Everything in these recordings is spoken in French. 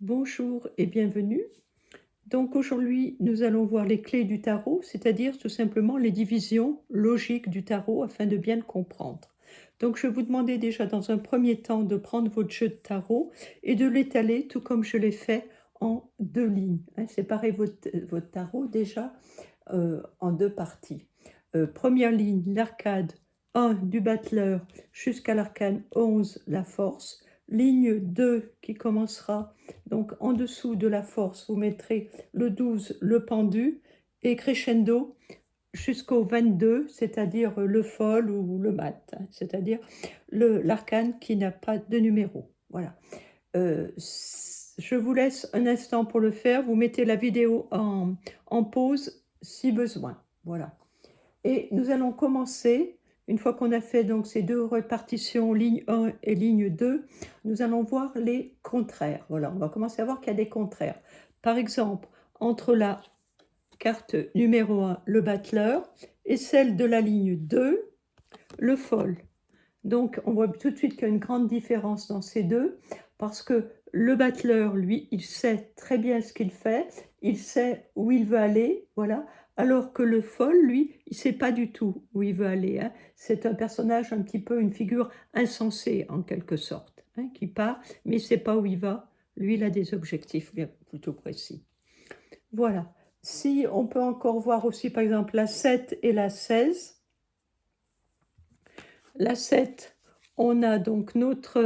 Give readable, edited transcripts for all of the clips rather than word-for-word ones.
Bonjour et bienvenue. Donc aujourd'hui, nous allons voir les clés du tarot, c'est-à-dire tout simplement les divisions logiques du tarot afin de bien le comprendre. Donc je vais vous demander déjà dans un premier temps de prendre votre jeu de tarot et de l'étaler tout comme je l'ai fait en deux lignes, hein. Séparez votre tarot déjà en deux parties. Première ligne, l'arcade 1 du battleur jusqu'à l'arcane 11, la force. Ligne 2 qui commencera donc en dessous de la force, vous mettrez le 12, le pendu, et crescendo jusqu'au 22, c'est-à-dire le fol ou le mat, hein, c'est-à-dire l'arcane qui n'a pas de numéro. Voilà. Je vous laisse un instant pour le faire. Vous mettez la vidéo en pause si besoin. Voilà. Et nous allons commencer, une fois qu'on a fait donc ces deux répartitions, ligne 1 et ligne 2, nous allons voir les contraires. Voilà, on va commencer à voir qu'il y a des contraires. Par exemple, entre la carte numéro 1, le battleur, et celle de la ligne 2, le fol. Donc, on voit tout de suite qu'il y a une grande différence dans ces deux, parce que le battleur, lui, il sait très bien ce qu'il fait, il sait où il veut aller, voilà, alors que le fol, lui, il ne sait pas du tout où il veut aller, hein. C'est un personnage un petit peu, une figure insensée, en quelque sorte, hein, qui part, mais il ne sait pas où il va. Lui, il a des objectifs bien plutôt précis. Voilà. Si on peut encore voir aussi, par exemple, la 7 et la 16. La 7, on a donc notre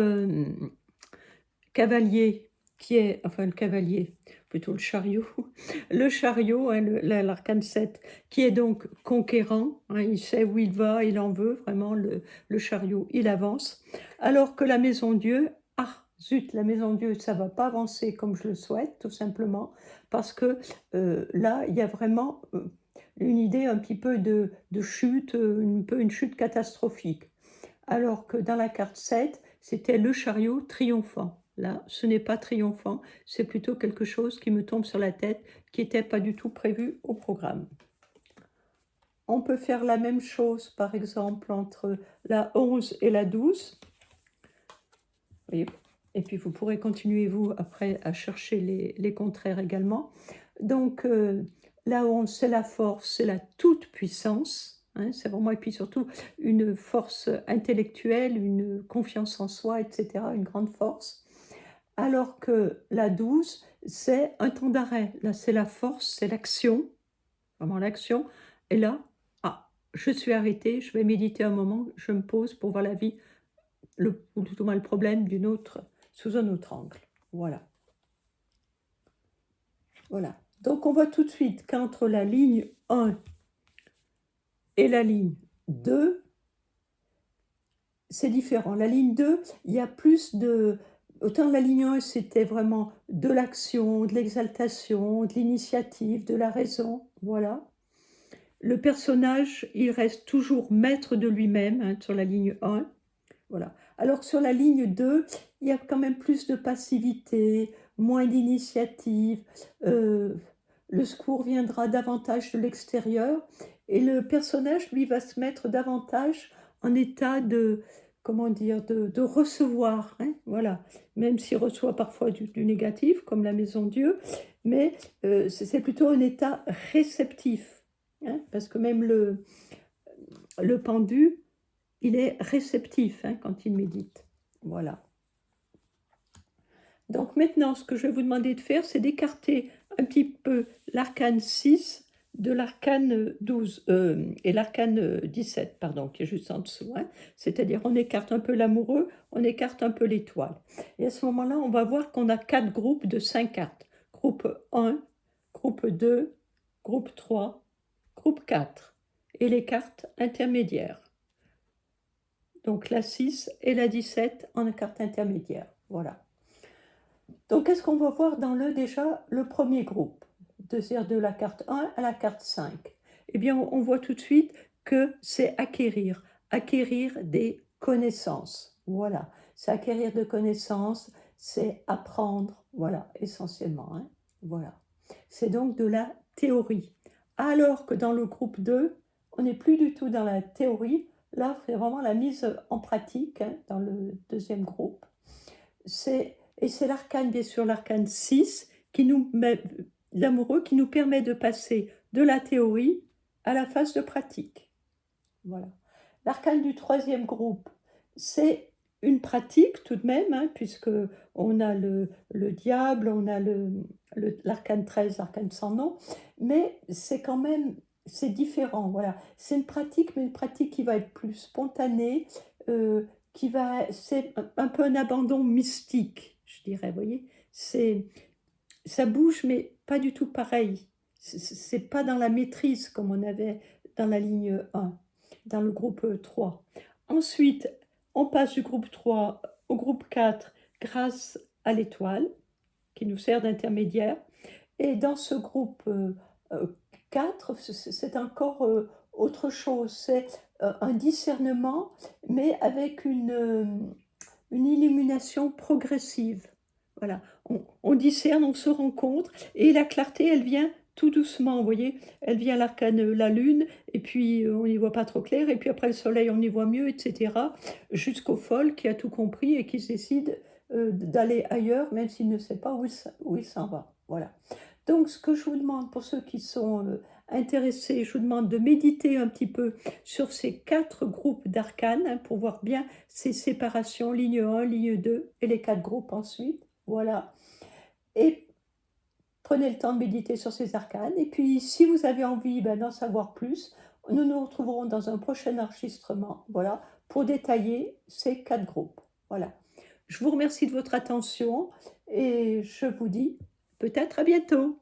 cavalier qui est, enfin le cavalier, plutôt le chariot, hein, l'arcane 7, qui est donc conquérant, hein, il sait où il va, il en veut, vraiment, le chariot, il avance. Alors que la maison Dieu, ah zut, la maison Dieu, ça va pas avancer comme je le souhaite, tout simplement, parce que là, il y a vraiment une idée un petit peu de chute, une chute catastrophique. Alors que dans la carte 7, c'était le chariot triomphant. Là, ce n'est pas triomphant, c'est plutôt quelque chose qui me tombe sur la tête, qui n'était pas du tout prévu au programme. On peut faire la même chose, par exemple, entre la 11 et la 12. Oui. Et puis, vous pourrez continuer, vous, après, à chercher les contraires également. Donc, la 11, c'est la force, c'est la toute-puissance, hein, c'est vraiment, et puis surtout, une force intellectuelle, une confiance en soi, etc., une grande force. Alors que la 12, c'est un temps d'arrêt. Là, c'est la force, c'est l'action, vraiment l'action. Et là, ah, je suis arrêtée, je vais méditer un moment, je me pose pour voir la vie, ou plutôt le problème sous un autre angle. Voilà. Voilà. Donc, on voit tout de suite qu'entre la ligne 1 et la ligne 2, c'est différent. La ligne 2, il y a plus de... Autant la ligne 1, c'était vraiment de l'action, de l'exaltation, de l'initiative, de la raison, voilà. Le personnage, il reste toujours maître de lui-même, hein, sur la ligne 1, voilà. Alors que sur la ligne 2, il y a quand même plus de passivité, moins d'initiative, le secours viendra davantage de l'extérieur et le personnage, lui, va se mettre davantage en état de, comment dire, de recevoir, hein, voilà. Même s'il reçoit parfois du négatif, comme la maison Dieu, mais c'est plutôt un état réceptif, hein, parce que même le pendu, il est réceptif, hein, quand il médite. Voilà. Donc maintenant, ce que je vais vous demander de faire, c'est d'écarter un petit peu l'arcane 6 de l'arcane 12, et l'arcane 17, pardon, qui est juste en dessous, hein. C'est-à-dire, on écarte un peu l'amoureux, on écarte un peu l'étoile. Et à ce moment-là, on va voir qu'on a 4 groupes de 5 cartes. Groupe 1, groupe 2, groupe 3, groupe 4. Et les cartes intermédiaires. Donc la 6 et la 17 en carte intermédiaire. Voilà. Donc qu'est-ce qu'on va voir dans déjà le premier groupe, c'est-à-dire de la carte 1 à la carte 5? Eh bien, on voit tout de suite que c'est acquérir des connaissances. Voilà, c'est acquérir des connaissances, c'est apprendre, voilà, essentiellement, hein. Voilà. C'est donc de la théorie. Alors que dans le groupe 2, on n'est plus du tout dans la théorie, là, c'est vraiment la mise en pratique, hein, dans le deuxième groupe. C'est Et c'est l'arcane, bien sûr, l'arcane 6 qui nous met l'amoureux, qui nous permet de passer de la théorie à la phase de pratique. Voilà. L'arcane du troisième groupe, c'est une pratique tout de même, hein, puisque on a le diable, on a l'arcane 13, l'arcane sans nom, mais c'est quand même, c'est différent, voilà. C'est une pratique, mais une pratique qui va être plus spontanée, euh, c'est un peu un abandon mystique, je dirais, vous voyez. Ça bouge, mais pas du tout pareil. C'est pas dans la maîtrise comme on avait dans la ligne 1, dans le groupe 3. Ensuite, on passe du groupe 3 au groupe 4 grâce à l'étoile, qui nous sert d'intermédiaire. Et dans ce groupe 4, c'est encore autre chose. C'est un discernement, mais avec une illumination progressive. Voilà, on discerne, on se rencontre, et la clarté, elle vient tout doucement, vous voyez, elle vient à l'arcane la lune, et puis on n'y voit pas trop clair, et puis après le soleil, on y voit mieux, etc., jusqu'au folle qui a tout compris et qui se décide d'aller ailleurs, même s'il ne sait pas où il s'en va. Voilà. Donc, ce que je vous demande, pour ceux qui sont intéressés, je vous demande de méditer un petit peu sur ces 4 groupes d'arcanes, hein, pour voir bien ces séparations, ligne 1, ligne 2, et les 4 groupes ensuite. Voilà. Et prenez le temps de méditer sur ces arcanes. Et puis, si vous avez envie d'en savoir plus, nous nous retrouverons dans un prochain enregistrement, voilà, pour détailler ces 4 groupes. Voilà. Je vous remercie de votre attention et je vous dis peut-être à bientôt.